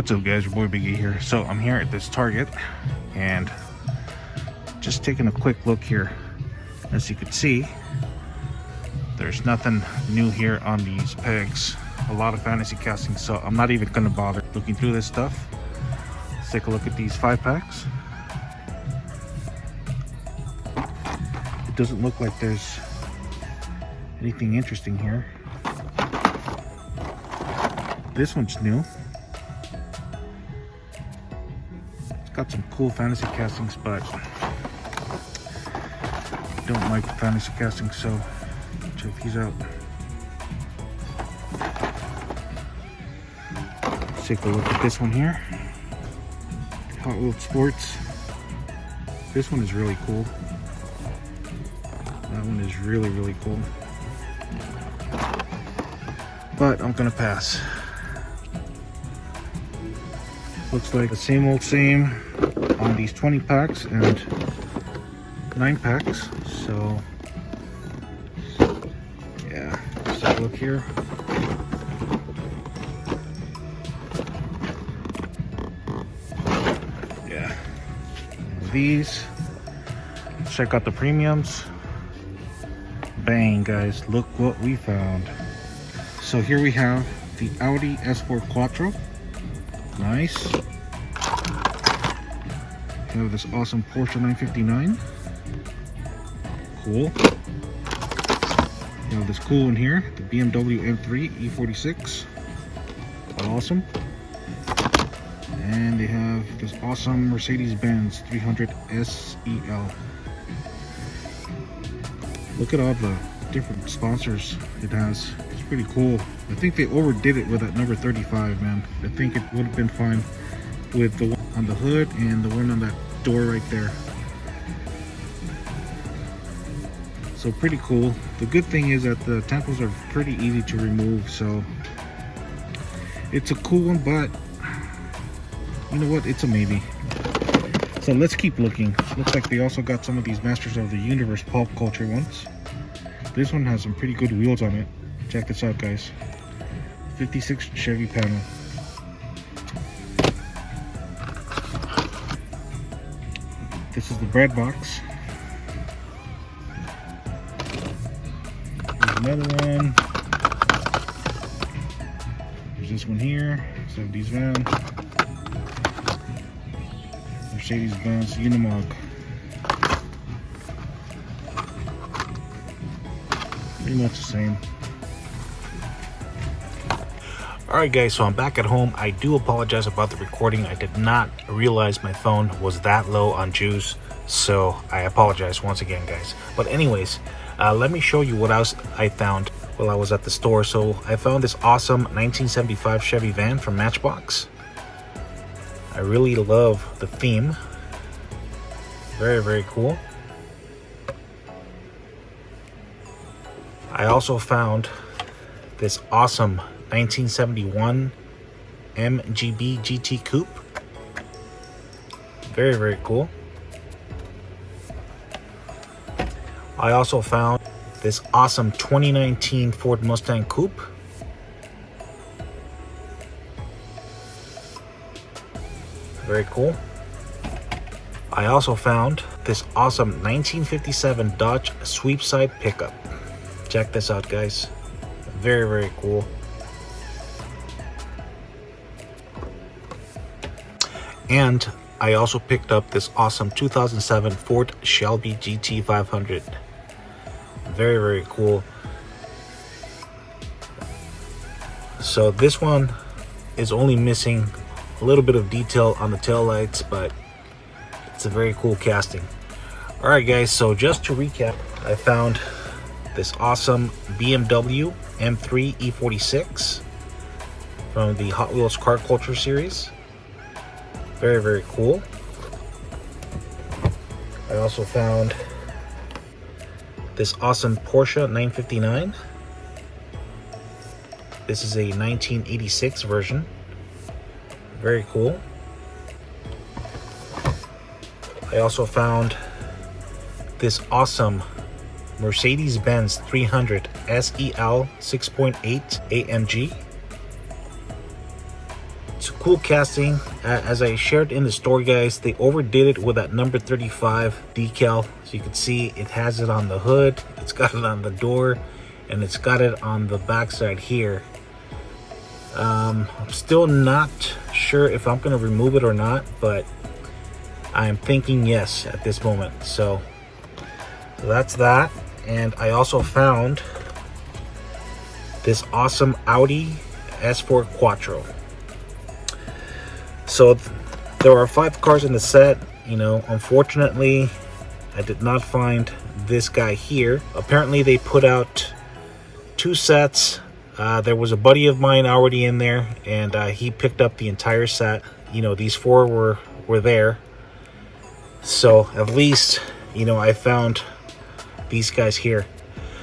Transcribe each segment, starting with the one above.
What's up guys, your boy Biggie here. So I'm here at this Target and just taking a quick look here. As you can see, there's nothing new here on these pegs. A lot of fantasy casting, so I'm not even gonna bother looking through this stuff. Let's take a look at these 5-packs. It doesn't look like there's anything interesting here. This one's new. It's got some cool fantasy castings, but I don't like fantasy casting, so check these out. Let's take a look at this one here. Hot Wheels Sports. This one is really cool. That one is really cool. But I'm gonna pass. Looks like the same old same on these 20 packs and 9 packs. So yeah, let's take a look here. Yeah, these, let's check out the premiums. Bang guys, look what we found. So here we have the Audi S4 Quattro. Nice. We have this awesome Porsche 959. Cool. We have this cool one here, the BMW M3 E46. Awesome. And they have this awesome Mercedes-Benz 300 SEL. Look at all the different sponsors it has. It's pretty cool. I think they overdid it with that number 35, man. I think it would have been fine with the one on the hood and the one on that door right there. So pretty cool. The good thing is that the tampons are pretty easy to remove, so it's a cool one, but you know what, it's a maybe. So let's keep looking. Looks like they also got some of these Masters of the Universe pop culture ones. This one has some pretty good wheels on it. Check this out guys. 56 Chevy panel. This is the bread box. Here's another one. There's this one here. 70s van. Mercedes-Benz Unimog. Pretty much the same. Alright guys, so I'm back at home. I do apologize about the recording. I did not realize my phone was that low on juice, so I apologize once again guys. But anyways, let me show you what else I found while I was at the store. So I found this awesome 1975 Chevy van from Matchbox. I really love the theme. Very cool. I also found this awesome 1971 MGB GT Coupe. Very cool. I also found this awesome 2019 Ford Mustang Coupe. Very cool. I also found this awesome 1957 Dodge Sweepside pickup. Check this out guys. Very cool. And I also picked up this awesome 2007 Ford Shelby GT 500. Very cool. So this one is only missing a little bit of detail on the tail lights, but it's a very cool casting. Alright guys, so just to recap, I found this awesome BMW M3 E46 from the Hot Wheels Car Culture series. Very cool. I also found this awesome Porsche 959. This is a 1986 version. Very cool. I also found this awesome Mercedes-Benz 300 SEL 6.8 AMG. It's a cool casting. As I shared in the store, guys, they overdid it with that number 35 decal. So you can see it has it on the hood, it's got it on the door, and it's got it on the back side here. I'm still not sure if I'm going to remove it or not, but I'm thinking yes at this moment. So that's that. And I also found this awesome Audi S4 Quattro. So there are 5 cars in the set. You know, unfortunately, I did not find this guy here. Apparently they put out 2 sets. There was a buddy of mine already in there, and he picked up the entire set. You know, these 4 were there. So at least, you know, I found these guys here.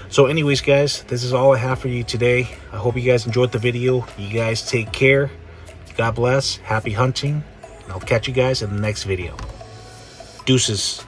So anyways, guys, this is all I have for you today. I hope you guys enjoyed the video. You guys take care. God bless. Happy hunting. And I'll catch you guys in the next video. Deuces.